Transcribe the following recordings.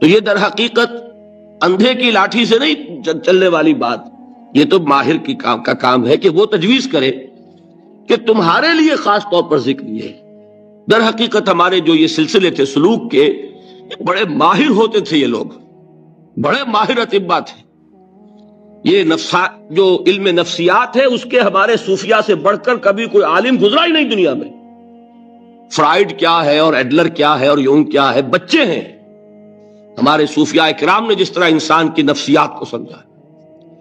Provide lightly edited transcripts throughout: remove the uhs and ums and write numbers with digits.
تو یہ در حقیقت اندھے کی لاٹھی سے نہیں چلنے والی بات، یہ تو ماہر کا کام ہے کہ وہ تجویز کرے کہ تمہارے لیے خاص طور پر ذکر یہ ہے۔ در حقیقت ہمارے جو یہ سلسلے تھے سلوک کے، بڑے ماہر ہوتے تھے، یہ لوگ بڑے ماہر اطباء تھے۔ یہ جو علم نفسیات ہے اس کے ہمارے صوفیاء سے بڑھ کر کبھی کوئی عالم گزرا ہی نہیں دنیا میں۔ فرائیڈ کیا ہے اور ایڈلر کیا ہے اور یونگ کیا ہے، بچے ہیں۔ ہمارے صوفیاء کرام نے جس طرح انسان کی نفسیات کو سمجھا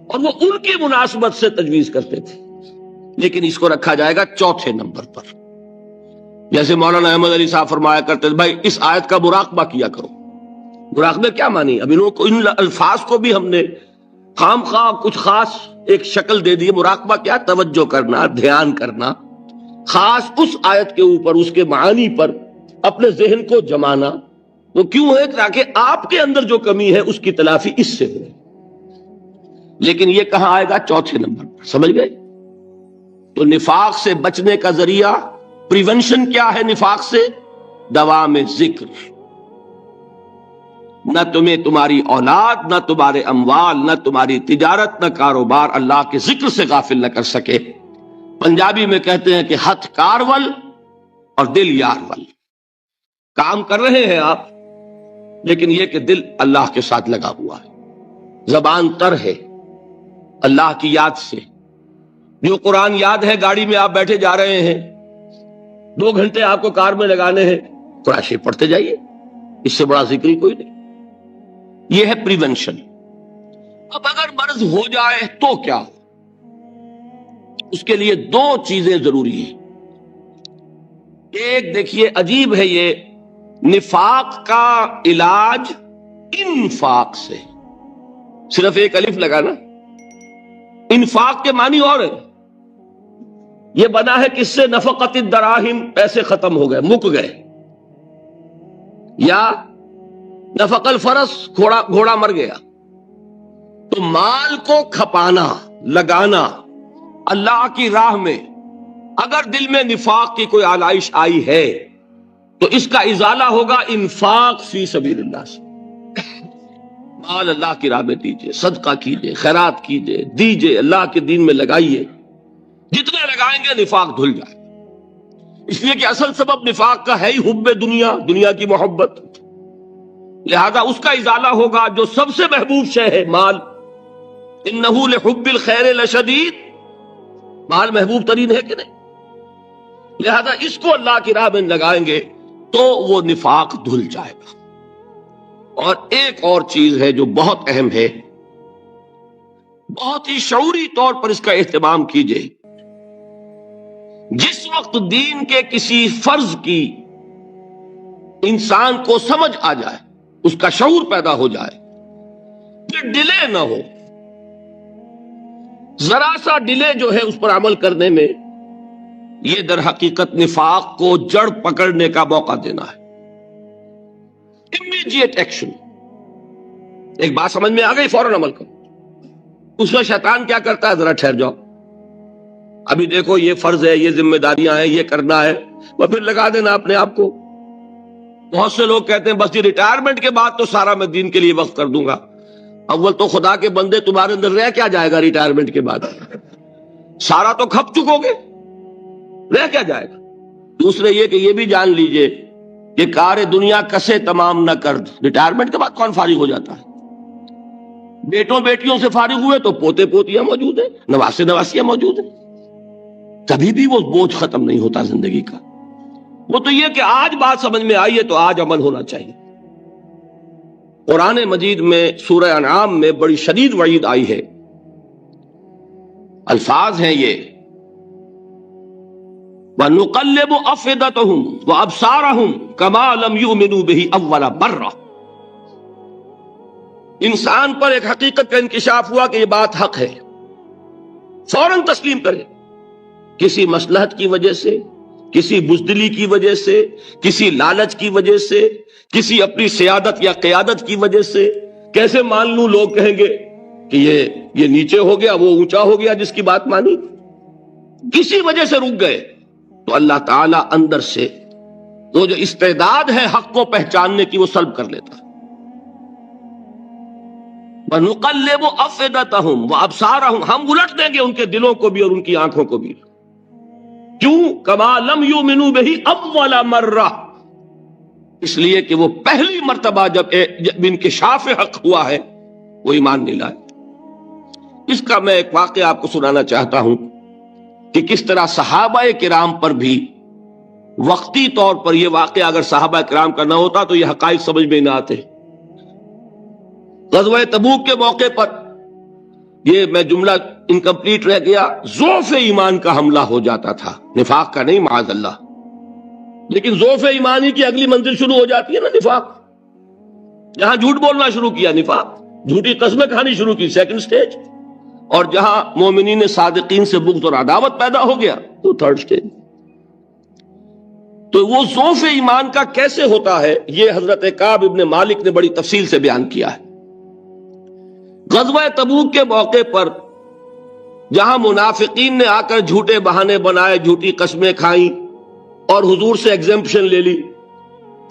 اور وہ ان کی مناسبت سے تجویز کرتے تھے، لیکن اس کو رکھا جائے گا چوتھے نمبر پر۔ جیسے مولانا احمد علی صاحب فرمایا کرتے تھے، بھائی اس آیت کا مراقبہ کیا کرو۔ مراقبہ کیا مانی؟ اب ان الفاظ کو بھی ہم نے خام خواہ کچھ خاص ایک شکل دے دی۔ مراقبہ کیا؟ توجہ کرنا، دھیان کرنا، خاص اس آیت کے اوپر، اس کے معانی پر اپنے ذہن کو جمانا۔ وہ کیوں ہے؟ تاکہ آپ کے اندر جو کمی ہے اس کی تلافی اس سے ہو۔ لیکن یہ کہاں آئے گا؟ چوتھے نمبر پر، سمجھ گئے؟ تو نفاق سے بچنے کا ذریعہ، پریونشن کیا ہے نفاق سے؟ دوام ذکر۔ نہ تمہیں تمہاری اولاد، نہ تمہارے اموال، نہ تمہاری تجارت، نہ کاروبار اللہ کے ذکر سے غافل نہ کر سکے۔ پنجابی میں کہتے ہیں کہ ہتھ کارول اور دل یارول۔ کام کر رہے ہیں آپ، لیکن یہ کہ دل اللہ کے ساتھ لگا ہوا ہے، زبان تر ہے اللہ کی یاد سے۔ جو قرآن یاد ہے، گاڑی میں آپ بیٹھے جا رہے ہیں، 2 گھنٹے آپ کو کار میں لگانے ہیں، قرآن شریف پڑھتے جائیے، اس سے بڑا ذکر ہی کوئی نہیں۔ یہ ہے پریونشن۔ اب اگر مرض ہو جائے تو کیا ہو؟ اس کے لیے 2 چیزیں ضروری ہیں۔ ایک دیکھیے، عجیب ہے یہ، نفاق کا علاج انفاق سے، صرف ایک الف لگانا۔ انفاق کے معنی اور ہے، یہ بنا ہے کس سے؟ نفقت الدراہم، پیسے ختم ہو گئے، مک گئے، یا نفق الفرس، گھوڑا مر گیا۔ تو مال کو کھپانا، لگانا اللہ کی راہ میں، اگر دل میں نفاق کی کوئی آلائش آئی ہے تو اس کا ازالہ ہوگا انفاق فی سبیل اللہ سے۔ مال اللہ کی راہ میں دیجئے، صدقہ کیجئے، خیرات کیجئے، دیجئے، اللہ کے دین میں لگائیے۔ جتنے لگائیں گے نفاق دھل جائے، اس لیے کہ اصل سبب نفاق کا ہے ہی حب دنیا، دنیا کی محبت۔ لہذا اس کا ازالہ ہوگا جو سب سے محبوب شے ہے، مال۔ انہ لحب الخیر لشدید، مال محبوب ترین ہے کہ نہیں؟ لہذا اس کو اللہ کی راہ میں لگائیں گے تو وہ نفاق دھل جائے گا۔ اور ایک اور چیز ہے جو بہت اہم ہے، بہت ہی شعوری طور پر اس کا اہتمام کیجئے۔ جس وقت دین کے کسی فرض کی انسان کو سمجھ آ جائے، اس کا شعور پیدا ہو جائے، پھر ڈیلے نہ ہو۔ ذرا سا ڈیلے جو ہے اس پر عمل کرنے میں، یہ در حقیقت نفاق کو جڑ پکڑنے کا موقع دینا ہے۔ امیڈیٹ ایکشن، ایک بات سمجھ میں آ گئی، فوراً عمل کرو۔ اس میں شیطان کیا کرتا ہے؟ ذرا ٹھہر جاؤ، ابھی دیکھو یہ فرض ہے، یہ ذمہ داریاں ہیں، یہ کرنا ہے، وہ پھر لگا دینا اپنے آپ کو۔ بہت سے لوگ کہتے ہیں بس یہ ریٹائرمنٹ کے بعد تو سارا میں دین کے لیے وقف کر دوں گا۔ اول تو خدا کے بندے، تمہارے اندر رہ کیا جائے گا ریٹائرمنٹ کے بعد؟ سارا تو کھپ چکو گے، رہ کیا جائے گا؟ دوسرے یہ کہ یہ بھی جان لیجئے کہ کار دنیا کسے تمام نہ کر، ریٹائرمنٹ کے بعد کون فارغ ہو جاتا ہے؟ بیٹوں بیٹیوں سے فارغ ہوئے تو پوتے پوتیاں موجود ہیں، نواسے نواسیاں موجود ہیں، کبھی بھی وہ بوجھ ختم نہیں ہوتا زندگی کا۔ وہ تو یہ کہ آج بات سمجھ میں آئی ہے تو آج عمل ہونا چاہیے۔ قرآن مجید میں سورہ انعام میں بڑی شدید وعید آئی ہے، الفاظ ہیں یہ، وَنُقَلِّبُ أَفْئِدَتَهُمْ وَأَبْصَارَهُمْ كَمَا لَمْ يُؤْمِنُوا بِهِ أَوَّلَ مَرَّةٍ۔ انسان پر ایک حقیقت کا انکشاف ہوا کہ یہ بات حق ہے، فوراً تسلیم کرے۔ کسی مصلحت کی وجہ سے، کسی بزدلی کی وجہ سے، کسی لالچ کی وجہ سے، کسی اپنی سیادت یا قیادت کی وجہ سے، کیسے مان لوں؟ لوگ کہیں گے کہ یہ نیچے ہو گیا، وہ اونچا ہو گیا جس کی بات مانی، کسی وجہ سے رک گئے، تو اللہ تعالیٰ اندر سے وہ جو استعداد ہے حق کو پہچاننے کی وہ سلب کر لیتا ہے۔ وَنُقَلِّبُ أَفْئِدَتَهُمْ وَأَبْصَارَهُمْ، ہم الٹ دیں گے ان کے دلوں کو بھی اور ان کی آنکھوں کو بھی. کیوں؟ كَمَا لَمْ يُؤْمِنُوا بِهِ أَوَّلَ مَرَّةٍ، اس لیے کہ وہ پہلی مرتبہ جب انکشاف حق ہوا ہے وہ ایمان نہیں لائے. اس کا میں ایک واقعہ آپ کو سنانا چاہتا ہوں کہ کس طرح صحابہ کرام پر بھی وقتی طور پر یہ واقعہ اگر صحابہ کرام کا نہ ہوتا تو یہ حقائق سمجھ میں نہ آتے. غزوہ تبوک کے موقع پر یہ میں جملہ انکمپلیٹ رہ گیا، ضعف ایمان کا حملہ ہو جاتا تھا، نفاق کا نہیں معاذ اللہ، لیکن ضعف ایمانی کی اگلی منزل شروع ہو جاتی ہے نا نفاق. جہاں جھوٹ بولنا شروع کیا نفاق، جھوٹی قسمیں کھانی شروع کی سیکنڈ سٹیج، اور جہاں مومنین صادقین سے بغض اور عداوت پیدا ہو گیا وہ تھرڈ سٹیج. تو وہ ضعف ایمان کا کیسے ہوتا ہے یہ حضرت کعب ابن مالک نے بڑی تفصیل سے بیان کیا ہے. غزوہ تبوک کے موقع پر جہاں منافقین نے آ کر جھوٹے بہانے بنائے، جھوٹی قسمیں کھائیں اور حضور سے ایگزمپشن لے لی،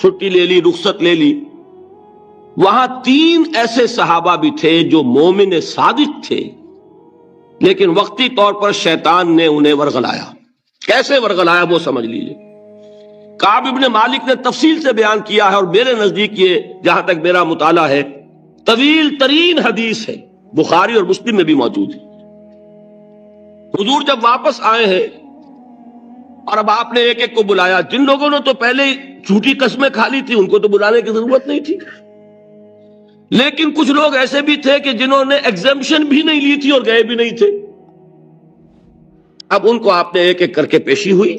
چھٹی لے لی، رخصت لے لی، وہاں 3 ایسے صحابہ بھی تھے جو مومن صادق تھے، لیکن وقتی طور پر شیطان نے انہیں ورغلایا. کیسے ورغلایا وہ سمجھ لیجئے. کعب ابن مالک نے تفصیل سے بیان کیا ہے، اور میرے نزدیک یہ جہاں تک میرا مطالعہ ہے طویل ترین حدیث ہے، بخاری اور مسلم میں بھی موجود ہے. حضور جب واپس آئے ہیں اور اب آپ نے ایک ایک کو بلایا، جن لوگوں نے تو پہلے جھوٹی قسمیں کھا لی تھی ان کو تو بلانے کی ضرورت نہیں تھی، لیکن کچھ لوگ ایسے بھی تھے کہ جنہوں نے ایگزمپشن بھی نہیں لی تھی اور گئے بھی نہیں تھے. اب ان کو آپ نے ایک ایک کر کے پیشی ہوئی،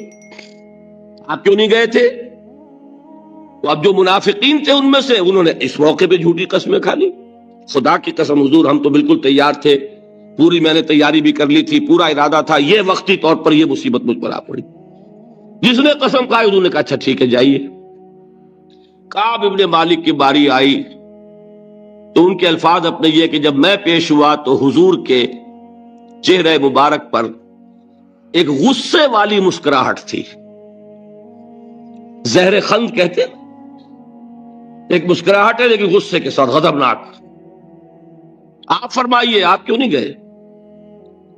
آپ کیوں نہیں گئے تھے؟ تو اب جو منافقین تھے ان میں سے انہوں نے اس موقع پہ جھوٹی قسمیں کھا لی. خدا کی قسم حضور ہم تو بالکل تیار تھے، پوری میں نے تیاری بھی کر لی تھی، پورا ارادہ تھا، یہ وقتی طور پر یہ مصیبت مجھ پر آ پڑی. جس نے قسم کھائی انہوں نے کہا اچھا ٹھیک ہے جائیے. کعب ابن مالک کی باری آئی تو ان کے الفاظ اپنے یہ کہ جب میں پیش ہوا تو حضور کے چہرے مبارک پر ایک غصے والی مسکراہٹ تھی. زہر خند کہتے ہیں، ایک مسکراہٹ ہے لیکن غصے کے ساتھ، غضبناک. آپ فرمائیے آپ کیوں نہیں گئے؟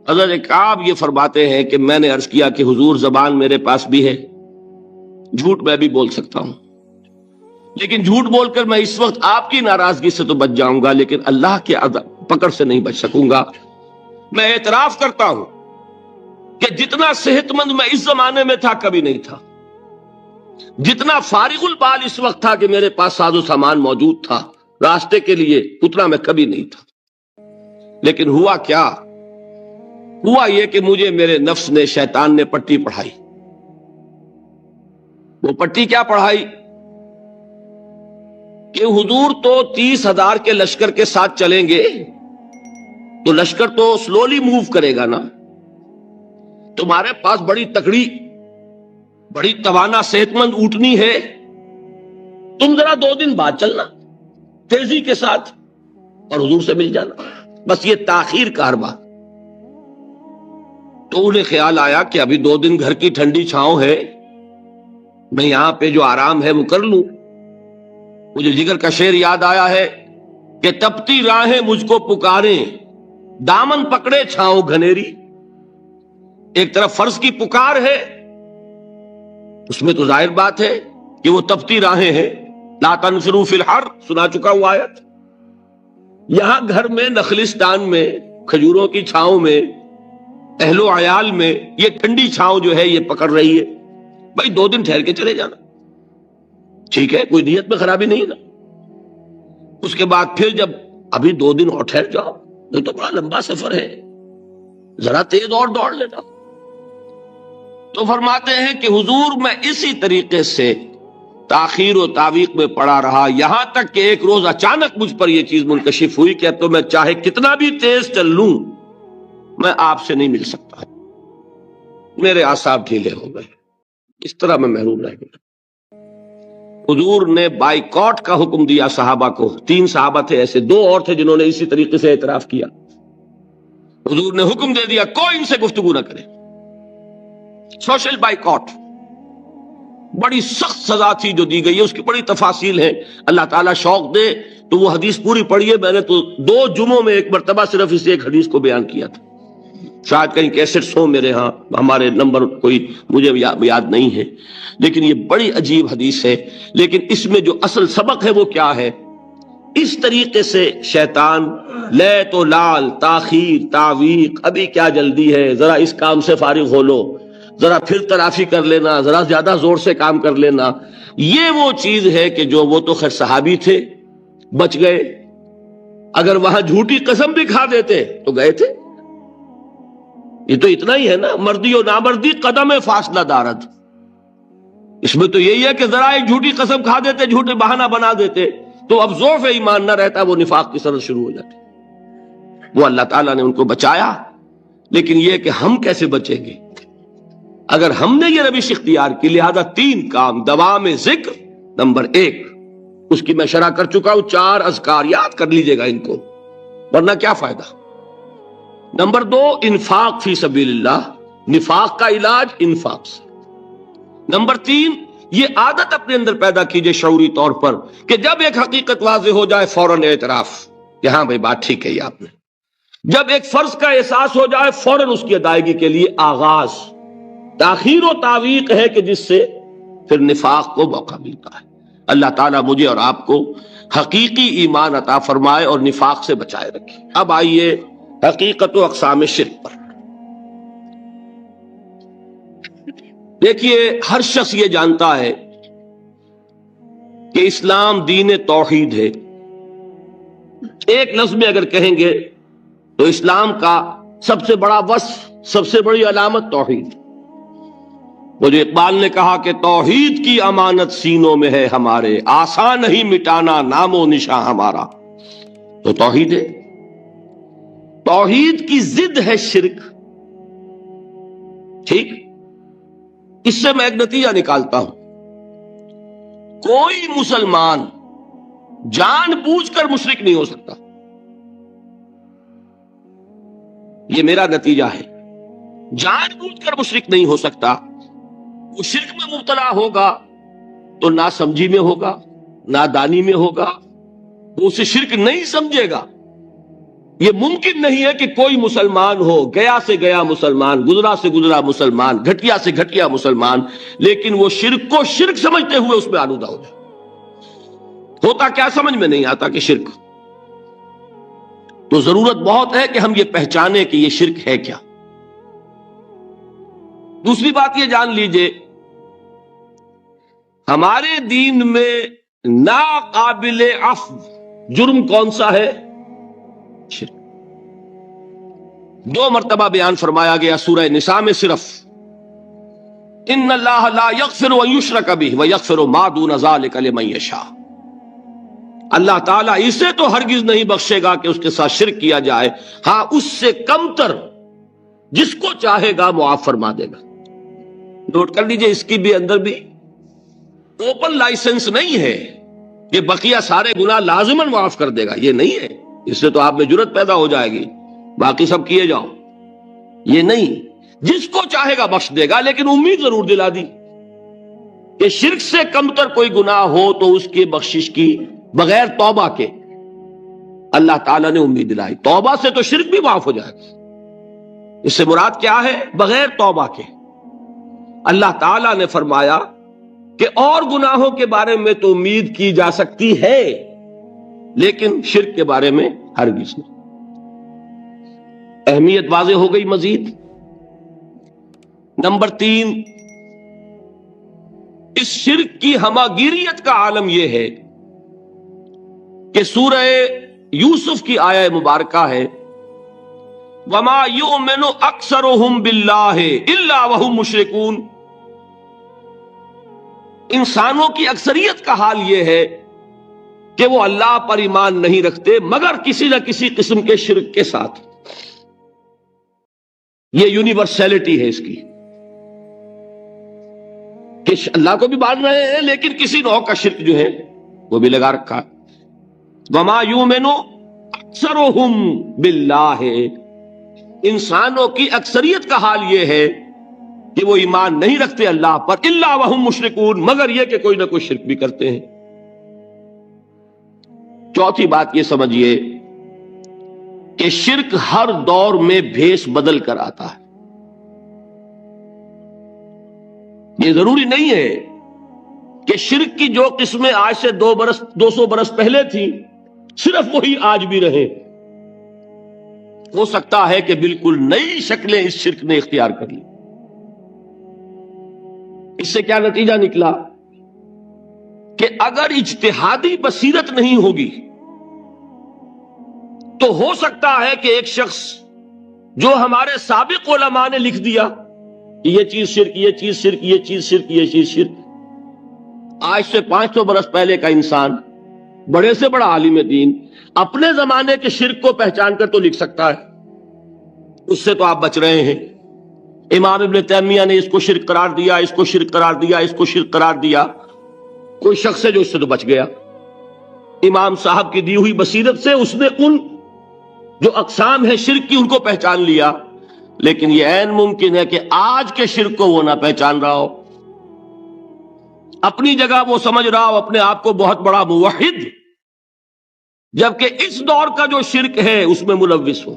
حضرت کعب یہ فرماتے ہیں کہ میں نے عرض کیا کہ حضور زبان میرے پاس بھی ہے، جھوٹ میں بھی بول سکتا ہوں، لیکن جھوٹ بول کر میں اس وقت آپ کی ناراضگی سے تو بچ جاؤں گا لیکن اللہ کے پکڑ سے نہیں بچ سکوں گا. میں اعتراف کرتا ہوں کہ جتنا صحت مند میں اس زمانے میں تھا کبھی نہیں تھا، جتنا فارغ البال اس وقت تھا کہ میرے پاس ساز و سامان موجود تھا راستے کے لیے، اتنا میں کبھی نہیں تھا. لیکن ہوا کیا؟ ہوا یہ کہ مجھے میرے نفس نے، شیطان نے پٹی پڑھائی. وہ پٹی کیا پڑھائی کہ حضور تو 30,000 کے لشکر کے ساتھ چلیں گے تو لشکر تو سلولی موو کرے گا نا، تمہارے پاس بڑی تکڑی، بڑی توانا صحت مند اونٹنی ہے، تم ذرا 2 دن بعد چلنا تیزی کے ساتھ اور حضور سے مل جانا، بس یہ تاخیر کا ہر بات. تو انہیں خیال آیا کہ ابھی 2 دن گھر کی ٹھنڈی چھاؤں ہے، میں یہاں پہ جو آرام ہے وہ کر لوں. مجھے جگر کا شعر یاد آیا ہے کہ تپتی راہیں مجھ کو پکاریں، دامن پکڑے چھاؤں گھنیری. ایک طرف فرض کی پکار ہے، اس میں تو ظاہر بات ہے کہ وہ تپتی راہیں ہیں، لا تنفروا فی الحر سنا چکا ہوں آیت. یہاں گھر میں، نخلستان میں، کھجوروں کی چھاؤں میں، اہل و عیال میں یہ ٹھنڈی چھاؤں جو ہے یہ پکڑ رہی ہے، بھائی 2 دن ٹھہر کے چلے جانا، ٹھیک ہے، کوئی نیت میں خرابی نہیں نا. اس کے بعد پھر جب ابھی 2 دن اور ٹھہر جاؤ، یہ تو بڑا لمبا سفر ہے، ذرا تیز اور دوڑ لینا. تو فرماتے ہیں کہ حضور میں اسی طریقے سے تاخیر و تعویق میں پڑا رہا، یہاں تک کہ ایک روز اچانک مجھ پر یہ چیز منکشف ہوئی کہ اب تو میں چاہے کتنا بھی تیز چل لوں میں آپ سے نہیں مل سکتا. میرے اعصاب ڈھیلے ہو گئے، اس طرح میں محروم رہ گیا. حضور نے بائیکاٹ کا حکم دیا صحابہ کو. 3 صحابہ تھے ایسے، 2 اور تھے جنہوں نے اسی طریقے سے اعتراف کیا. حضور نے حکم دے دیا کوئی ان سے گفتگو نہ کرے، سوشل بائیکاٹ. بڑی سخت سزا تھی جو دی گئی ہے، اس کی بڑی تفاصیل ہے، اللہ تعالیٰ شوق دے تو وہ حدیث پوری پڑھیے، میں نے تو 2 جمعوں میں ایک مرتبہ صرف اس ایک حدیث کو بیان کیا تھا، شاید کہیں کیسٹس ہوں میرے ہاں، ہمارے نمبر کوئی مجھے یاد نہیں ہے، لیکن یہ بڑی عجیب حدیث ہے۔ لیکن اس میں جو اصل سبق ہے وہ کیا ہے؟ اس طریقے سے شیطان لے تو لال، تاخیر، تعویق، ابھی کیا جلدی ہے، ذرا اس کام سے فارغ ہو لو، ذرا پھر تلافی کر لینا، ذرا زیادہ زور سے کام کر لینا، یہ وہ چیز ہے کہ جو وہ تو خیر صحابی تھے، بچ گئے، اگر وہاں جھوٹی قسم بھی کھا دیتے تو گئے تھے۔ یہ تو اتنا ہی ہے نا، مردی و نامردی قدم فاصلہ دارت، اس میں تو یہی ہے کہ ذرا ایک جھوٹی قسم کھا دیتے، جھوٹے بہانہ بنا دیتے تو اب ضعف ایمان نہ رہتا، وہ نفاق کی سرد شروع ہو جاتی۔ وہ اللہ تعالیٰ نے ان کو بچایا، لیکن یہ کہ ہم کیسے بچیں گے اگر ہم نے یہ روش اختیار کی؟ لہذا 3 کام، دوام ذکر نمبر 1، اس کی میں شرح کر چکا ہوں، 4 اذکار یاد کر لیجئے گا ان کو، ورنہ کیا فائدہ۔ نمبر 2، انفاق فی سبیل اللہ، نفاق کا علاج انفاق سے۔ نمبر 3، یہ عادت اپنے اندر پیدا کیجئے شعوری طور پر کہ جب ایک حقیقت واضح ہو جائے فوراً اعتراف کہ ہاں بھائی بات ٹھیک ہے آپ نے، جب ایک فرض کا احساس ہو جائے فوراً اس کی ادائیگی کے لیے آغاز۔ تاخیر و تعویق ہے کہ جس سے پھر نفاق کو موقع ملتا ہے۔ اللہ تعالیٰ مجھے اور آپ کو حقیقی ایمان عطا فرمائے اور نفاق سے بچائے رکھے۔ اب آئیے حقیقت و اقسام شرک پر۔ دیکھیے، ہر شخص یہ جانتا ہے کہ اسلام دین توحید ہے۔ ایک لفظ میں اگر کہیں گے تو اسلام کا سب سے بڑا وصف، سب سے بڑی علامت توحید۔ وہ جو اقبال نے کہا کہ توحید کی امانت سینوں میں ہے ہمارے، آسان نہیں مٹانا نام و نشاں ہمارا، تو توحید ہے۔ توحید کی ضد ہے شرک، ٹھیک؟ اس سے میں ایک نتیجہ نکالتا ہوں، کوئی مسلمان جان بوجھ کر مشرک نہیں ہو سکتا، یہ میرا نتیجہ ہے۔ جان بوجھ کر مشرک نہیں ہو سکتا، وہ شرک میں مبتلا ہوگا تو ناسمجھی میں ہوگا، نادانی میں ہوگا، وہ اسے شرک نہیں سمجھے گا۔ یہ ممکن نہیں ہے کہ کوئی مسلمان ہو، گیا سے گیا مسلمان، گزرا سے گزرا مسلمان، گھٹیا سے گھٹیا مسلمان، لیکن وہ شرک کو شرک سمجھتے ہوئے اس میں آلودہ ہو جائے۔ ہوتا کیا سمجھ میں نہیں آتا کہ شرک، تو ضرورت بہت ہے کہ ہم یہ پہچانیں کہ یہ شرک ہے کیا۔ دوسری بات یہ جان لیجئے، ہمارے دین میں ناقابل عفو جرم کون سا ہے؟ شرک۔ 2 مرتبہ بیان فرمایا گیا سورہ نساء میں صرف، ان اللہ لا یغفر ان یشرک بہ ویغفر ما دون ذلک لمن یشاء۔ اللہ تعالیٰ اسے تو ہرگز نہیں بخشے گا کہ اس کے ساتھ شرک کیا جائے، ہاں اس سے کم تر جس کو چاہے گا معاف فرما دے گا۔ نوٹ کر لیجئے، اس کی بھی اندر بھی اوپن لائسنس نہیں ہے کہ بقیہ سارے گناہ لازماً معاف کر دے گا، یہ نہیں ہے۔ اس سے تو آپ میں جرت پیدا ہو جائے گی، باقی سب کیے جاؤ، یہ نہیں، جس کو چاہے گا بخش دے گا، لیکن امید ضرور دلا دی کہ شرک سے کم تر کوئی گناہ ہو تو اس کی بخشش کی بغیر توبہ کے اللہ تعالیٰ نے امید دلائی۔ توبہ سے تو شرک بھی معاف ہو جائے گا، اس سے مراد کیا ہے؟ بغیر توبہ کے۔ اللہ تعالیٰ نے فرمایا کہ اور گناہوں کے بارے میں تو امید کی جا سکتی ہے، لیکن شرک کے بارے میں ہرگز نہیں۔ اہمیت واضح ہو گئی مزید۔ نمبر 3، اس شرک کی ہماگیریت کا عالم یہ ہے کہ سورہ یوسف کی آیہ مبارکہ ہے، وَمَا يُؤْمِنُ أَكْثَرُهُمْ بِاللَّهِ إِلَّا وَهُمْ مُشْرِكُونَ۔ انسانوں کی اکثریت کا حال یہ ہے کہ وہ اللہ پر ایمان نہیں رکھتے مگر کسی نہ کسی قسم کے شرک کے ساتھ۔ یہ یونیورسلٹی ہے اس کی کہ اللہ کو بھی مان رہے ہیں لیکن کسی نوع کا شرک جو ہے وہ بھی لگا رکھا۔ وما یؤمن اکثرهم باللہ، انسانوں کی اکثریت کا حال یہ ہے کہ وہ ایمان نہیں رکھتے اللہ پر، الا وہم مشرکون، مگر یہ کہ کوئی نہ کوئی شرک بھی کرتے ہیں۔ چوتھی بات یہ سمجھیے کہ شرک ہر دور میں بھیس بدل کر آتا ہے۔ یہ ضروری نہیں ہے کہ شرک کی جو قسمیں آج سے 200 برس پہلے تھیں صرف وہی آج بھی رہے۔ ہو سکتا ہے کہ بالکل نئی شکلیں اس شرک نے اختیار کر لی۔ اس سے کیا نتیجہ نکلا کہ اگر اجتہادی بصیرت نہیں ہوگی تو ہو سکتا ہے کہ ایک شخص جو ہمارے سابق علماء نے لکھ دیا کہ یہ چیز شرک، یہ چیز شرک، یہ چیز شرک، یہ چیز شرک، آج سے 500 برس پہلے کا انسان، بڑے سے بڑا عالم دین، اپنے زمانے کے شرک کو پہچان کر تو لکھ سکتا ہے، اس سے تو آپ بچ رہے ہیں۔ امام ابن تیمیہ نے اس کو شرک قرار دیا، اس کو شرک قرار دیا، اس کو شرک قرار دیا، کوئی شخص ہے جو اس سے تو بچ گیا۔ امام صاحب کی دی ہوئی بصیرت سے اس نے ان جو اقسام ہے شرک کی ان کو پہچان لیا، لیکن یہ عین ممکن ہے کہ آج کے شرک کو وہ نہ پہچان رہا ہو، اپنی جگہ وہ سمجھ رہا ہو اپنے آپ کو بہت بڑا موحد، جبکہ اس دور کا جو شرک ہے اس میں ملوث ہو۔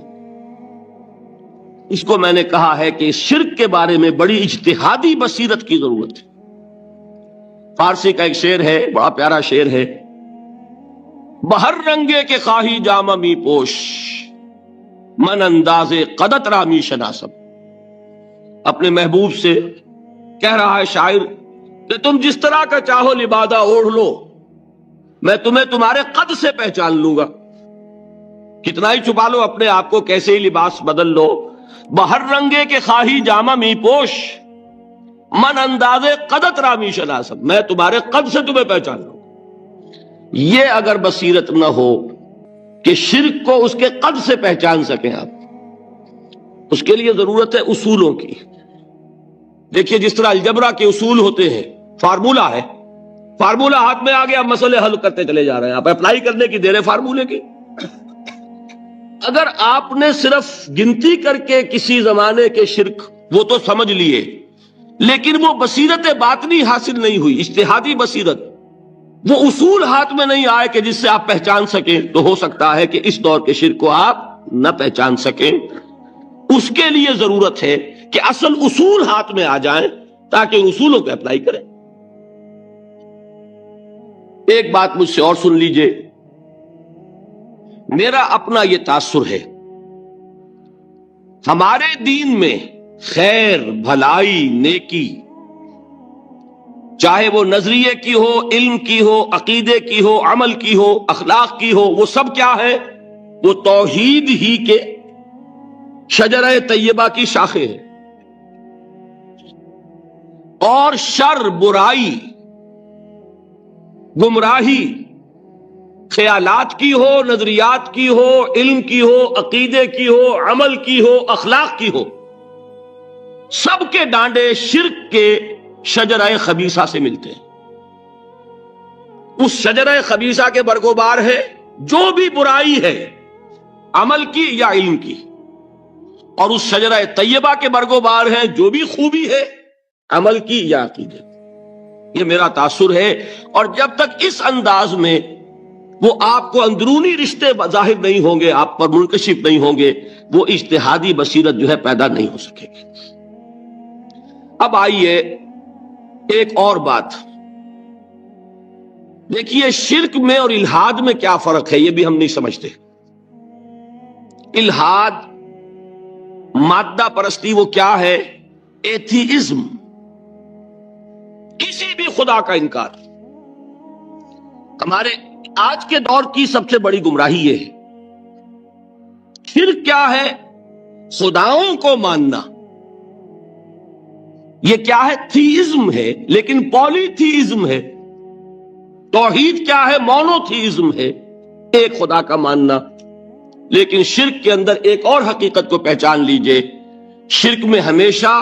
اس کو میں نے کہا ہے کہ اس شرک کے بارے میں بڑی اجتہادی بصیرت کی ضرورت ہے۔ فارسی کا ایک شعر ہے، بڑا پیارا شعر ہے، بہر رنگے کے خواہی جامہ می پوش، من انداز قدت رامی شناسب۔ اپنے محبوب سے کہہ رہا ہے شاعر کہ تم جس طرح کا چاہو لبادہ اوڑھ لو، میں تمہیں تمہارے قد سے پہچان لوں گا۔ کتنا ہی چھپا لو اپنے آپ کو، کیسے ہی لباس بدل لو، بہر رنگے کے خواہی جامہ می پوش، من انداز قدت رامی شناسب، میں تمہارے قد سے تمہیں پہچان لوں۔ یہ اگر بصیرت نہ ہو کہ شرک کو اس کے قد سے پہچان سکیں آپ، اس کے لیے ضرورت ہے اصولوں کی۔ دیکھیے جس طرح الجبرا کے اصول ہوتے ہیں، فارمولا ہے، فارمولا ہاتھ میں آ گیا، آپ مسئلے حل کرتے چلے جا رہے ہیں، آپ اپلائی کرنے کی دیر ہے فارمولے کی۔ اگر آپ نے صرف گنتی کر کے کسی زمانے کے شرک وہ تو سمجھ لیے، لیکن وہ بصیرت باطنی حاصل نہیں ہوئی، اجتہادی بصیرت، وہ اصول ہاتھ میں نہیں آئے کہ جس سے آپ پہچان سکیں، تو ہو سکتا ہے کہ اس دور کے شرک کو آپ نہ پہچان سکیں۔ اس کے لیے ضرورت ہے کہ اصل اصول ہاتھ میں آ جائیں تاکہ ان اصولوں کو اپلائی کریں۔ ایک بات مجھ سے اور سن لیجئے، میرا اپنا یہ تاثر ہے، ہمارے دین میں خیر، بھلائی، نیکی، چاہے وہ نظریے کی ہو، علم کی ہو، عقیدے کی ہو، عمل کی ہو، اخلاق کی ہو، وہ سب کیا ہے؟ وہ توحید ہی کے شجرہ طیبہ کی شاخیں ہیں۔ اور شر، برائی، گمراہی، خیالات کی ہو، نظریات کی ہو، علم کی ہو، عقیدے کی ہو، عمل کی ہو، اخلاق کی ہو، سب کے ڈانڈے شرک کے شجرہ خبیثہ سے ملتے ہیں۔ اس شجرہ خبیثہ کے برگوبار ہے جو بھی برائی ہے، عمل کی یا علم کی، اور اس شجرہ طیبہ کے برگوبار ہے جو بھی خوبی ہے، عمل کی یا عقیدے کی۔ یہ میرا تاثر ہے، اور جب تک اس انداز میں وہ آپ کو اندرونی رشتے ظاہر نہیں ہوں گے، آپ پر منکشف نہیں ہوں گے، وہ اجتہادی بصیرت جو ہے پیدا نہیں ہو سکے گی۔ اب آئیے ایک اور بات دیکھیے، شرک میں اور الحاد میں کیا فرق ہے، یہ بھی ہم نہیں سمجھتے۔ الحاد، مادہ پرستی، وہ کیا ہے؟ ایتھیزم، کسی بھی خدا کا انکار۔ ہمارے آج کے دور کی سب سے بڑی گمراہی یہ ہے۔ شرک کیا ہے؟ خداؤں کو ماننا۔ یہ کیا ہے؟ تھیزم ہے، لیکن پولی تھیزم ہے۔ توحید کیا ہے؟ مونو تھیزم ہے، ایک خدا کا ماننا۔ لیکن شرک کے اندر ایک اور حقیقت کو پہچان لیجئے، شرک میں ہمیشہ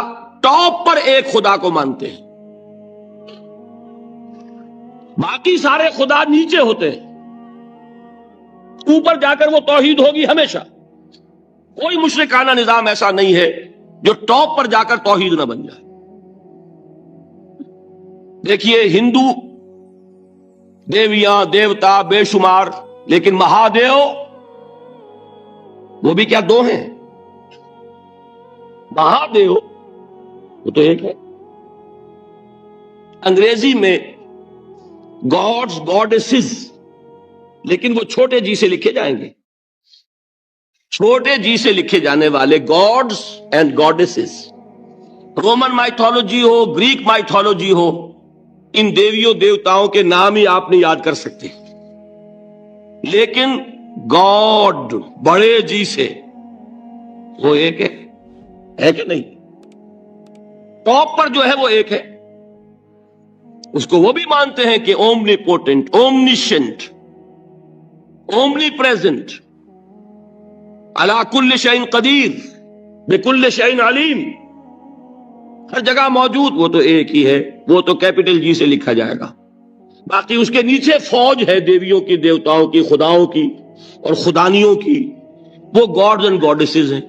ٹاپ پر ایک خدا کو مانتے ہیں، باقی سارے خدا نیچے ہوتے ہیں، اوپر جا کر وہ توحید ہوگی ہمیشہ۔ کوئی مشرکانہ نظام ایسا نہیں ہے جو ٹاپ پر جا کر توحید نہ بن جائے۔ دیکھیے ہندو دیویاں دیوتا بے شمار، لیکن مہادیو وہ بھی کیا دو ہیں؟ مہادیو وہ تو ایک ہے۔ انگریزی میں گاڈز گاڈیسز، لیکن وہ چھوٹے جی سے لکھے جائیں گے، چھوٹے جی سے لکھے جانے والے gods and goddesses. Roman mythology ہو، گریک مائتھولوجی ہو، ان دیویوں دیوتاؤں کے نام ہی آپ نہیں یاد کر سکتے، لیکن گاڈ بڑے جی سے وہ ایک ہے کہ نہیں؟ ٹاپ پر جو ہے وہ ایک ہے، اس کو وہ بھی مانتے ہیں کہ اومنی پوٹنٹ، اومنیشنٹ، اومنی پریزنٹ، علی کل شیء قدیر، بکل شیء علیم، ہر جگہ موجود، وہ تو ایک ہی ہے، وہ تو کیپٹل جی سے لکھا جائے گا۔ باقی اس کے نیچے فوج ہے دیویوں کی، دیوتاؤں کی، خداؤں کی اور خدانیوں کی، وہ گاڈز اینڈ گاڈیسز ہیں۔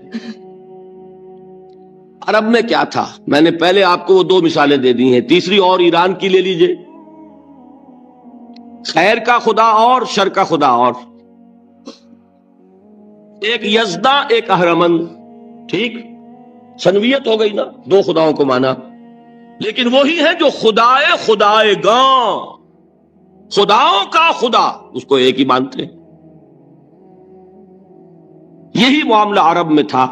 عرب میں کیا تھا؟ میں نے پہلے آپ کو وہ دو مثالیں دے دی ہیں، تیسری اور ایران کی لے لیجئے، خیر کا خدا اور شر کا خدا اور، ایک یزدا ایک اہرمن، ٹھیک، سنویت ہو گئی نا، دو خداؤں کو مانا، لیکن وہی ہے جو خدائے خدائے گاں، خداؤں کا خدا، اس کو ایک ہی مانتے ہیں۔ یہی معاملہ عرب میں تھا،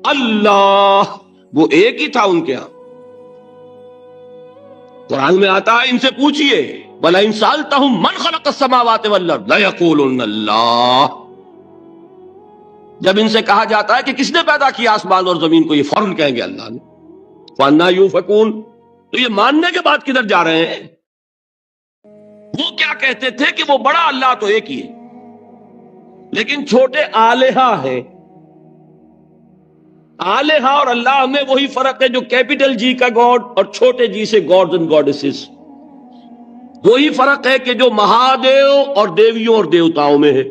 اللہ وہ ایک ہی تھا ان کے ہاں۔ قرآن میں آتا ہے ان سے پوچھئے وَلَئِن سَأَلْتَهُم مَّنْ خَلَقَ السَّمَاوَاتِ وَالْأَرْضَ لَيَقُولُنَّ اللَّهُ، جب ان سے کہا جاتا ہے کہ کس نے پیدا کیا آسمان اور زمین کو، یہ فوراً کہیں گے اللہ نے۔ فَأَنَّىٰ يُؤْفَكُونَ، تو یہ ماننے کے بعد کدھر جا رہے ہیں؟ وہ کیا کہتے تھے کہ وہ بڑا اللہ تو ایک ہی ہے، لیکن چھوٹے آلہہ ہیں۔ آلہہ اور اللہ میں وہی فرق ہے جو کیپٹل جی کا گاڈ اور چھوٹے جی سے گاڈز اینڈ گاڈیسز، وہی فرق ہے کہ جو مہادیو اور دیویوں اور دیوتاؤں میں ہے،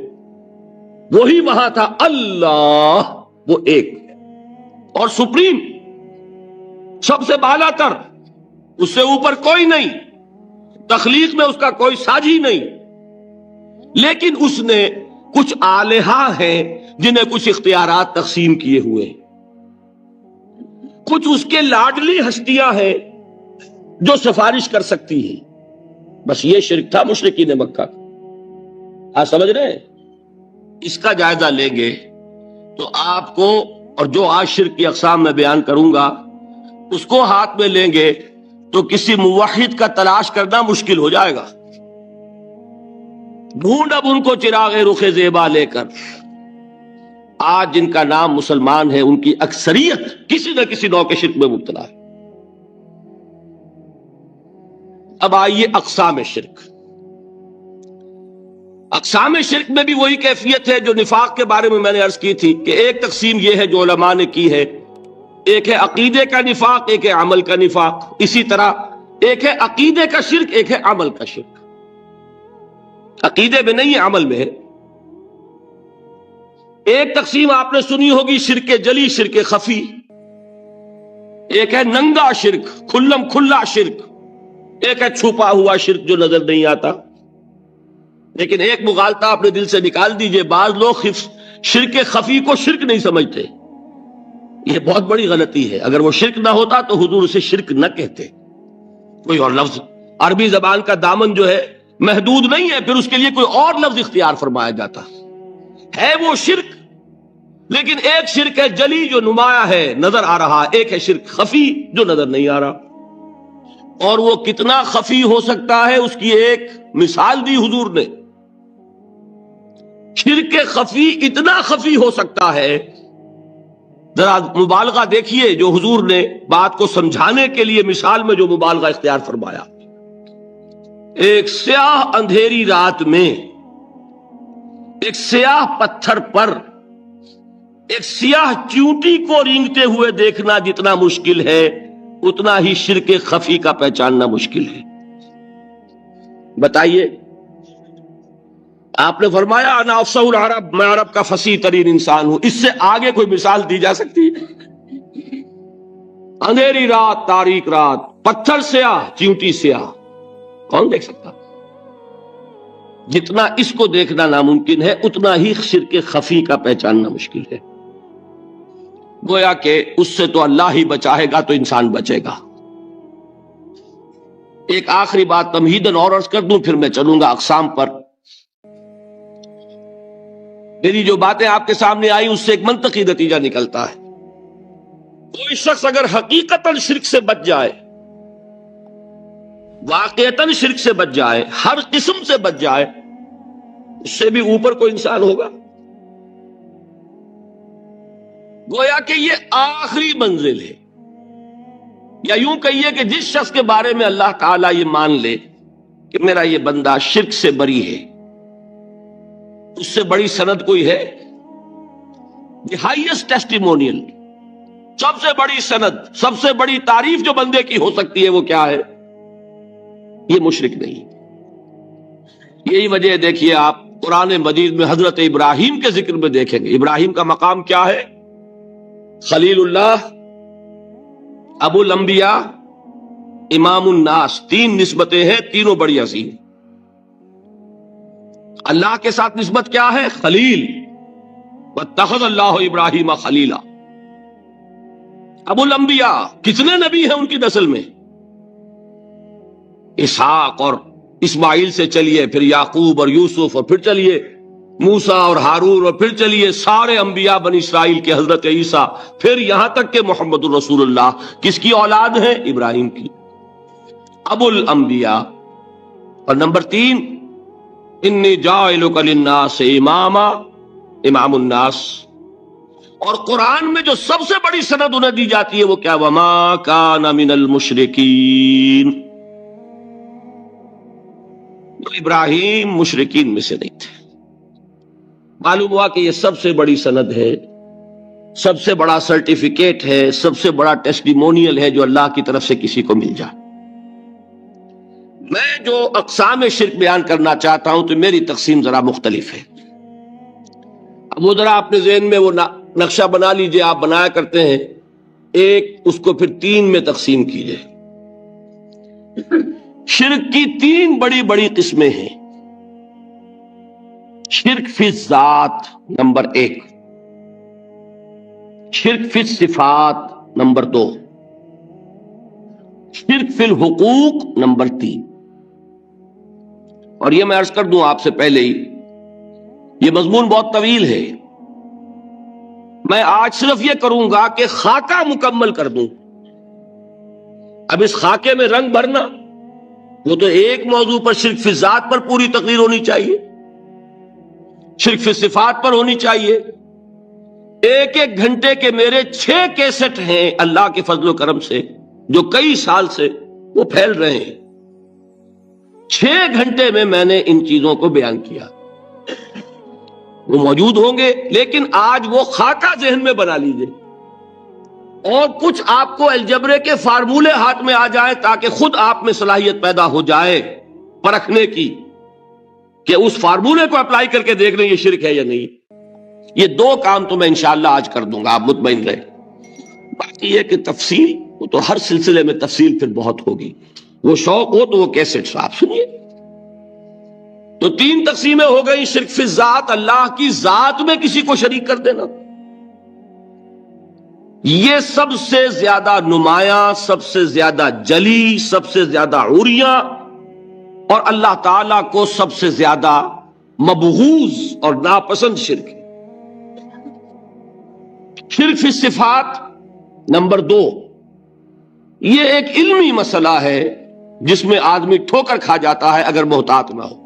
وہی وہاں تھا اللہ وہ ایک ہے اور سپریم، سب سے بالا تر، اس سے اوپر کوئی نہیں، تخلیق میں اس کا کوئی ساجی نہیں، لیکن اس نے کچھ آلہہ ہیں جنہیں کچھ اختیارات تقسیم کیے ہوئے، کچھ اس کے لاڈلی ہستیاں ہیں جو سفارش کر سکتی ہیں۔ بس یہ شرک تھا مشرکین مکہ کا، آپ سمجھ رہے ہیں؟ اس کا جائزہ لیں گے تو آپ کو، اور جو آج شرک کی اقسام میں بیان کروں گا اس کو ہاتھ میں لیں گے تو کسی موحد کا تلاش کرنا مشکل ہو جائے گا۔ ڈھونڈ اب ان کو چراغ رخ زیبا لے کر، آج جن کا نام مسلمان ہے ان کی اکثریت کسی نہ کسی نوع کے شرک میں مبتلا ہے۔ اب آئیے اقسام شرک۔ اقسام شرک میں بھی وہی کیفیت ہے جو نفاق کے بارے میں میں نے عرض کی تھی کہ ایک تقسیم یہ ہے جو علماء نے کی ہے، ایک ہے عقیدے کا نفاق، ایک ہے عمل کا نفاق، اسی طرح ایک ہے عقیدے کا شرک، ایک ہے عمل کا شرک۔ عقیدے میں نہیں ہے، عمل میں ہے۔ ایک تقسیم آپ نے سنی ہوگی شرک جلی، شرک خفی، ایک ہے ننگا شرک، کھلم کھلا شرک، ایک ہے چھپا ہوا شرک جو نظر نہیں آتا۔ لیکن ایک مغالطہ اپنے دل سے نکال دیجئے، بعض لوگ شرک خفی کو شرک نہیں سمجھتے، یہ بہت بڑی غلطی ہے۔ اگر وہ شرک نہ ہوتا تو حضور اسے شرک نہ کہتے، کوئی اور لفظ، عربی زبان کا دامن جو ہے محدود نہیں ہے، پھر اس کے لیے کوئی اور لفظ اختیار فرمایا جاتا ہے وہ شرک۔ لیکن ایک شرک ہے جلی جو نمایاں ہے، نظر آ رہا، ایک ہے شرک خفی جو نظر نہیں آ رہا، اور وہ کتنا خفی ہو سکتا ہے اس کی ایک مثال دی حضور نے۔ شرک خفی اتنا خفی ہو سکتا ہے، ذرا مبالغہ دیکھیے جو حضور نے بات کو سمجھانے کے لیے مثال میں جو مبالغہ اختیار فرمایا۔ ایک سیاہ اندھیری رات میں ایک سیاہ پتھر پر ایک سیاہ چیونٹی کو رینگتے ہوئے دیکھنا جتنا مشکل ہے، اتنا ہی شرک خفی کا پہچاننا مشکل ہے۔ بتائیے، آپ نے فرمایا انا افصح العرب، میں عرب کا فصیح ترین انسان ہوں، اس سے آگے کوئی مثال دی جا سکتی ہے؟ اندھیری رات، تاریک رات، پتھر سیاہ، چیونٹی سیاہ، کون دیکھ سکتا؟ جتنا اس کو دیکھنا ناممکن ہے اتنا ہی شرک خفی کا پہچاننا مشکل ہے. گویا کہ اس سے تو اللہ ہی بچائے گا تو انسان بچے گا. ایک آخری بات تمہیداً اور عرض کر دوں پھر میں چلوں گا اقسام پر. میری جو باتیں آپ کے سامنے آئی اس سے ایک منطقی نتیجہ نکلتا ہے. کوئی شخص اگر حقیقتاً شرک سے بچ جائے، واقعتاً شرک سے بچ جائے، ہر قسم سے بچ جائے، اس سے بھی اوپر کوئی انسان ہوگا. گویا کہ یہ آخری منزل ہے. یا یوں کہیے کہ جس شخص کے بارے میں اللہ تعالیٰ یہ مان لے کہ میرا یہ بندہ شرک سے بری ہے، اس سے بڑی سند کوئی ہے؟ دی ہائیسٹ ٹیسٹیمونیل، سب سے بڑی سند، سب سے بڑی تعریف جو بندے کی ہو سکتی ہے وہ کیا ہے؟ یہ مشرک نہیں. یہی وجہ ہے، دیکھیے آپ قرآن مجید میں حضرت ابراہیم کے ذکر میں دیکھیں گے. ابراہیم کا مقام کیا ہے؟ خلیل اللہ، ابو الانبیاء، امام الناس. تین نسبتیں ہیں، تینوں بڑی عظیم. اللہ کے ساتھ نسبت کیا ہے؟ خلیل. واتخذ اللہ ابراہیم خلیلا. ابو الانبیاء، کتنے نبی ہیں ان کی نسل میں؟ اسحاق اور اسماعیل سے چلیے، پھر یعقوب اور یوسف، اور پھر چلیے موسیٰ اور ہارون، اور پھر چلیے سارے انبیاء بنی اسرائیل کے، حضرت عیسیٰ، پھر یہاں تک کہ محمد الرسول اللہ. کس کی اولاد ہے؟ ابراہیم کی. ابو الانبیاء. اور نمبر 3، انی جاعلک للناس اماما، امام الناس. اور قرآن میں جو سب سے بڑی سند انہیں دی جاتی ہے وہ کیا؟ وما کان من المشرکین. تو ابراہیم مشرکین میں سے نہیں تھے. معلوم ہوا کہ یہ سب سے بڑی سند ہے، سب سے بڑا سرٹیفکیٹ ہے، سب سے بڑا ٹیسٹیمونیل ہے جو اللہ کی طرف سے کسی کو مل جائے. میں جو اقسام شرک بیان کرنا چاہتا ہوں تو میری تقسیم ذرا مختلف ہے. اب وہ ذرا اپنے ذہن میں وہ نقشہ بنا لیجئے، آپ بنایا کرتے ہیں. ایک اس کو پھر 3 میں تقسیم کیجئے. شرک کی 3 بڑی بڑی قسمیں ہیں. شرک فی الذات نمبر 1، شرک فی الصفات نمبر 2، شرک فی الحقوق نمبر 3. اور یہ میں عرض کر دوں آپ سے پہلے ہی، یہ مضمون بہت طویل ہے. میں آج صرف یہ کروں گا کہ خاکہ مکمل کر دوں. اب اس خاکے میں رنگ بھرنا، وہ تو ایک موضوع پر شرک فی الذات پر پوری تقریر ہونی چاہیے، شرک فی صفات پر ہونی چاہیے. ایک ایک گھنٹے کے میرے 6 کیسٹ ہیں اللہ کے فضل و کرم سے، جو کئی سال سے وہ پھیل رہے ہیں. 6 گھنٹے میں میں نے ان چیزوں کو بیان کیا. وہ موجود ہوں گے، لیکن آج وہ خاکہ ذہن میں بنا لیجئے، اور کچھ آپ کو الجبرے کے فارمولے ہاتھ میں آ جائیں تاکہ خود آپ میں صلاحیت پیدا ہو جائے پرکھنے کی کہ اس فارمولے کو اپلائی کر کے دیکھ لیں یہ شرک ہے یا نہیں. یہ 2 کام تو میں انشاءاللہ آج کر دوں گا، آپ مطمئن رہیں. باقی یہ کہ تفصیل، وہ تو ہر سلسلے میں تفصیل پھر بہت ہوگی. وہ شوق ہو تو وہ کیسٹ آپ سنیے. تو 3 تقسیمیں ہو گئی. شرک فی الذات، اللہ کی ذات میں کسی کو شریک کر دینا، یہ سب سے زیادہ نمایاں، سب سے زیادہ جلی، سب سے زیادہ عریاں، اور اللہ تعالیٰ کو سب سے زیادہ مبغوض اور ناپسند شرک ہے. شرک فی صفات نمبر 2، یہ ایک علمی مسئلہ ہے جس میں آدمی ٹھوکر کھا جاتا ہے اگر محتاط نہ ہو.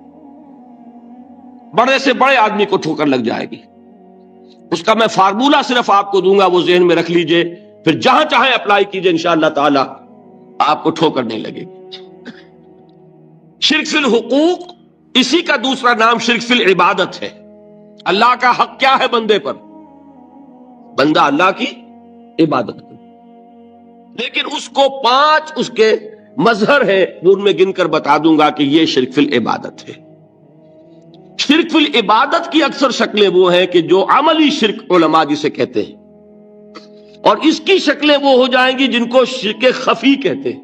بڑے سے بڑے آدمی کو ٹھوکر لگ جائے گی. اس کا میں فارمولہ صرف آپ کو دوں گا، وہ ذہن میں رکھ لیجئے، پھر جہاں چاہیں اپلائی کیجئے، انشاءاللہ تعالی آپ کو ٹھوکر نہیں لگے گی. شرک فی الحقوق، اسی کا دوسرا نام شرک فی العبادت ہے. اللہ کا حق کیا ہے بندے پر؟ بندہ اللہ کی عبادت کرے، لیکن اس کو 5 اس کے مظہر ہیں، وہ ان میں گن کر بتا دوں گا کہ یہ شرک فی العبادت ہے. شرک فی العبادت کی اکثر شکلیں وہ ہیں کہ جو عملی شرک علماء جسے کہتے ہیں، اور اس کی شکلیں وہ ہو جائیں گی جن کو شرک خفی کہتے ہیں.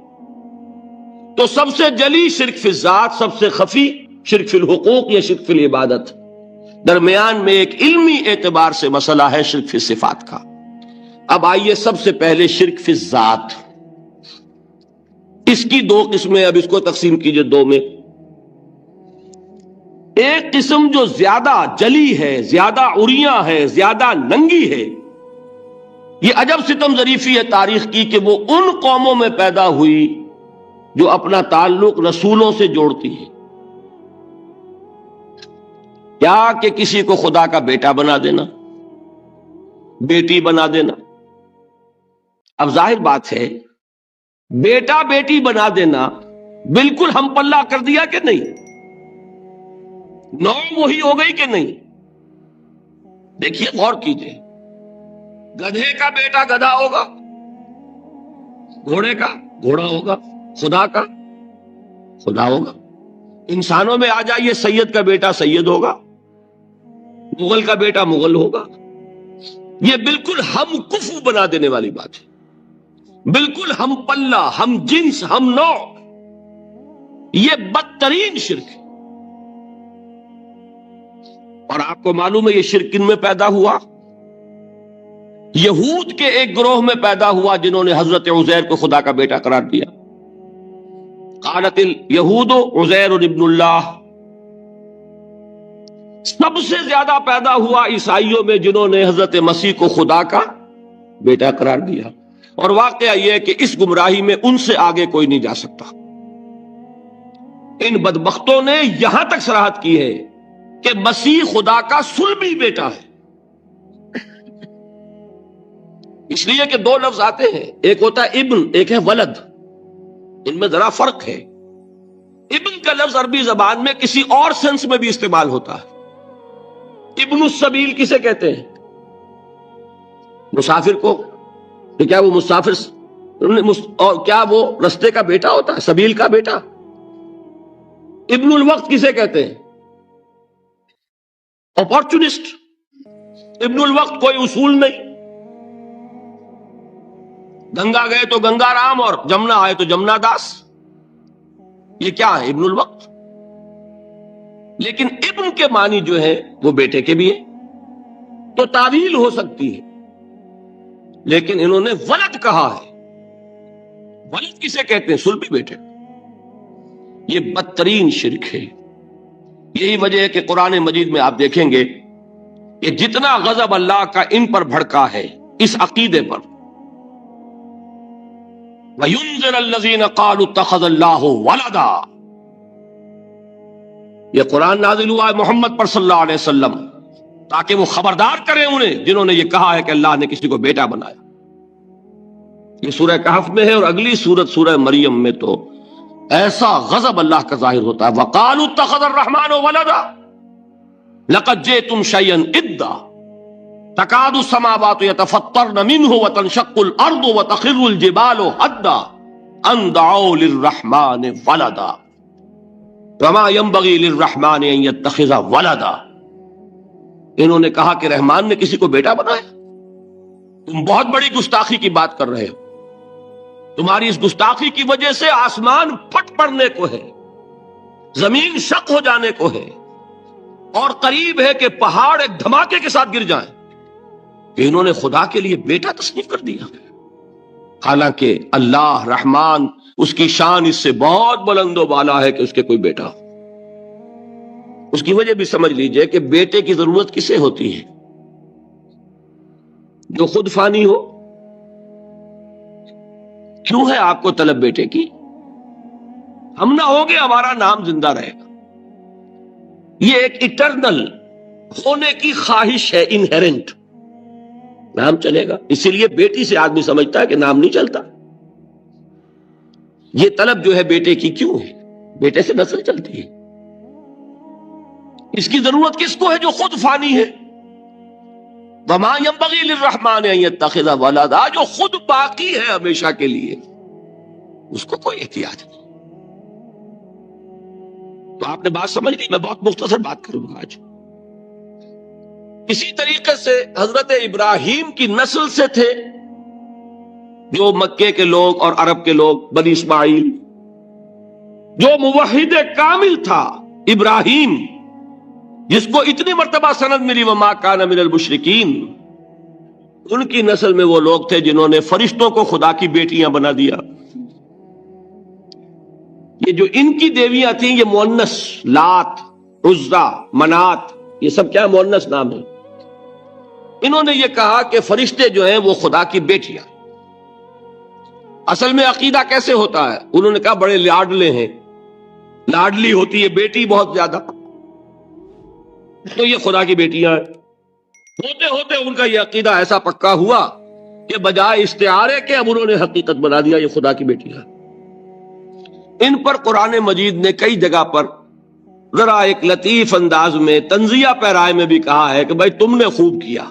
تو سب سے جلی شرک فی الذات، سب سے خفی شرک فی الحقوق یا شرک فی العبادت، درمیان میں ایک علمی اعتبار سے مسئلہ ہے شرک فی صفات کا۔ اب آئیے سب سے پہلے شرک فی الذات، اس کی دو قسمیں، اب اس کو تقسیم کیجئے دو میں۔ ایک قسم جو زیادہ جلی ہے، زیادہ عریاں ہے، زیادہ ننگی ہے، یہ عجب ستم ظریفی ہے تاریخ کی کہ وہ ان قوموں میں پیدا ہوئی جو اپنا تعلق رسولوں سے جوڑتی ہیں۔ کیا کہ کسی کو خدا کا بیٹا بنا دینا، بیٹی بنا دینا۔ اب ظاہر بات ہے بیٹا بیٹی بنا دینا بالکل ہم پلہ کر دیا کہ نہیں؟ نو وہی ہو گئی کہ نہیں؟ دیکھیے غور کیجئے، گدھے کا بیٹا گدھا ہوگا، گھوڑے کا گھوڑا ہوگا، خدا کا خدا ہوگا۔ انسانوں میں آ جائیے، سید کا بیٹا سید ہوگا، مغل کا بیٹا مغل ہوگا۔ یہ بالکل ہم کفو بنا دینے والی بات ہے، بالکل ہم پلہ، ہم جنس، ہم نوع۔ یہ بدترین شرک ہے۔ اور آپ کو معلوم ہے یہ شرک کن میں پیدا ہوا؟ یہود کے ایک گروہ میں پیدا ہوا جنہوں نے حضرت عزیر کو خدا کا بیٹا قرار دیا۔ قالت الیہود عزیر ابن اللہ۔ سب سے زیادہ پیدا ہوا عیسائیوں میں جنہوں نے حضرت مسیح کو خدا کا بیٹا قرار دیا۔ اور واقعہ یہ ہے کہ اس گمراہی میں ان سے آگے کوئی نہیں جا سکتا۔ ان بدبختوں نے یہاں تک صراحت کی ہے کہ مسیح خدا کا صلبی بیٹا ہے۔ اس لیے کہ دو لفظ آتے ہیں، ایک ہوتا ہے ابن، ایک ہے ولد، ان میں ذرا فرق ہے۔ ابن کا لفظ عربی زبان میں کسی اور سینس میں بھی استعمال ہوتا ہے۔ ابن السبیل کسے کہتے ہیں؟ مسافر کو۔ تو کیا وہ مسافر اور کیا وہ رستے کا بیٹا ہوتا ہے، سبیل کا بیٹا؟ ابن الوقت کسے کہتے ہیں؟ اپارچونسٹ۔ ابن الوقت کوئی اصول نہیں، گنگا گئے تو گنگا رام اور جمنا آئے تو جمنا داس۔ یہ کیا ہے؟ ابن الوقت۔ لیکن ابن کے معنی جو ہے وہ بیٹے کے بھی ہے، تو تعویل ہو سکتی ہے، لیکن انہوں نے ولد کہا ہے۔ ولد کسے کہتے ہیں؟ صلبی بیٹے۔ یہ بدترین شرک ہے۔ یہی وجہ ہے کہ قرآن مجید میں آپ دیکھیں گے کہ جتنا غضب اللہ کا ان پر بھڑکا ہے اس عقیدے پر، وَيُنذِرَ الَّذِينَ قَالُوا اتَّخَذَ اللَّهُ وَلَدًا، یہ قرآن نازل ہوا ہے محمد پر صلی اللہ علیہ وسلم تاکہ وہ خبردار کریں انہیں جنہوں نے یہ کہا ہے کہ اللہ نے کسی کو بیٹا بنایا۔ یہ سورہ کہف میں ہے، اور اگلی سورت سورہ مریم میں تو ایسا غضب اللہ کا ظاہر ہوتا ہے۔ وَقَالُوا اتَّخَذَ الرَّحْمَنُ وَلَدًا لَقَدْ جِئْتُمْ شَيْئًا إِدًّا تَكَادُ السَّمَاوَاتُ يَتَفَطَّرْنَ مِنْهُ وَتَنشَقُّ الْأَرْضُ وَتَخِرُّ الْجِبَالُ هَدًّا أَن دَعَوْا لِلرَّحْمَنِ وَلَدًا وَمَا يَنبَغِي لِلرَّحْمَنِ أَن يَتَّخِذَ وَلَدًا۔ انہوں نے کہا کہ رحمان نے کسی کو بیٹا بنایا۔ تم بہت بڑی گستاخی کی بات کر رہے ہو، تمہاری اس گستاخی کی وجہ سے آسمان پھٹ پڑنے کو ہے، زمین شق ہو جانے کو ہے، اور قریب ہے کہ پہاڑ ایک دھماکے کے ساتھ گر جائیں، کہ انہوں نے خدا کے لیے بیٹا تصنیف کر دیا۔ حالانکہ اللہ رحمان، اس کی شان اس سے بہت بلند و بالا ہے کہ اس کے کوئی بیٹا ہو۔ اس کی وجہ بھی سمجھ لیجئے کہ بیٹے کی ضرورت کسے ہوتی ہے؟ جو خود فانی ہو۔ کیوں ہے آپ کو طلب بیٹے کی؟ ہم نہ ہوگے ہمارا نام زندہ رہے گا۔ یہ ایک ایٹرنل ہونے کی خواہش ہے، انہیرنٹ، نام چلے گا۔ اسی لیے بیٹی سے آدمی سمجھتا ہے کہ نام نہیں چلتا۔ یہ طلب جو ہے بیٹے کی کیوں ہے؟ بیٹے سے نسل چلتی ہے۔ اس کی ضرورت کس کو ہے؟ جو خود فانی ہے۔ وَمَا يَنبَغِي لِلرَّحْمَنِ أَن يَتَّخِذَ وَلَدًا، جو خود باقی ہے ہمیشہ کے لیے، اس کو کوئی احتیاج نہیں۔ تو آپ نے بات سمجھ لی؟ میں بہت مختصر بات کروں گا آج۔ اسی طریقے سے حضرت ابراہیم کی نسل سے تھے جو مکے کے لوگ اور عرب کے لوگ، بنی اسماعیل، جو موحد کامل تھا ابراہیم، جس کو اتنی مرتبہ سند ملی وما کان من المشرکین، ان کی نسل میں وہ لوگ تھے جنہوں نے فرشتوں کو خدا کی بیٹیاں بنا دیا۔ یہ جو ان کی دیویاں تھیں یہ مؤنث، لات، عزا، منات، یہ سب کیا مؤنث نام ہے۔ انہوں نے یہ کہا کہ فرشتے جو ہیں وہ خدا کی بیٹیاں۔ اصل میں عقیدہ کیسے ہوتا ہے؟ انہوں نے کہا بڑے لاڈلے ہیں، لاڈلی ہوتی ہے بیٹی بہت زیادہ، تو یہ خدا کی بیٹیاں ہیں۔ ہوتے ہوتے ان کا یہ عقیدہ ایسا پکا ہوا کہ بجائے استعارے کے اب انہوں نے حقیقت بنا دیا یہ خدا کی بیٹیاں ہیں۔ ان پر قرآن مجید نے کئی جگہ پر ذرا ایک لطیف انداز میں تنزیہ پیرائے میں بھی کہا ہے کہ بھائی تم نے خوب کیا،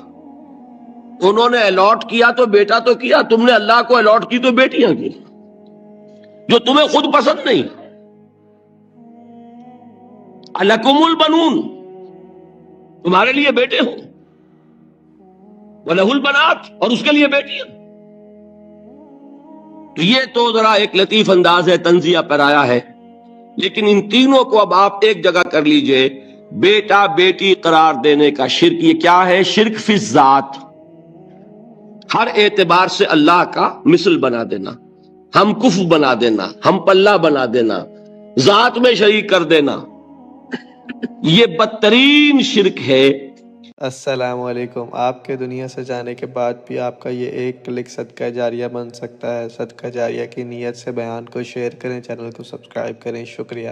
انہوں نے الاٹ کیا تو بیٹا تو کیا، تم نے اللہ کو الاٹ کی تو بیٹیاں کی جو تمہیں خود پسند نہیں۔ الکم البنون، تمہارے لیے بیٹے ہوں، وَلَهُ الْبَنَاتُ، اور اس کے لیے بیٹیاں۔ تو یہ تو ذرا ایک لطیف انداز ہے، تنزیہ پیرایا ہے، لیکن ان تینوں کو اب آپ ایک جگہ کر لیجئے۔ بیٹا بیٹی قرار دینے کا شرک، یہ کیا ہے؟ شرک فی الذات، ہر اعتبار سے اللہ کا مثل بنا دینا، ہم کف بنا دینا، ہم پلہ بنا دینا، ذات میں شریک کر دینا، یہ بدترین شرک ہے۔ السلام علیکم۔ آپ کے دنیا سے جانے کے بعد بھی آپ کا یہ ایک کلک صدقہ جاریہ بن سکتا ہے۔ صدقہ جاریہ کی نیت سے بیان کو شیئر کریں، چینل کو سبسکرائب کریں۔ شکریہ۔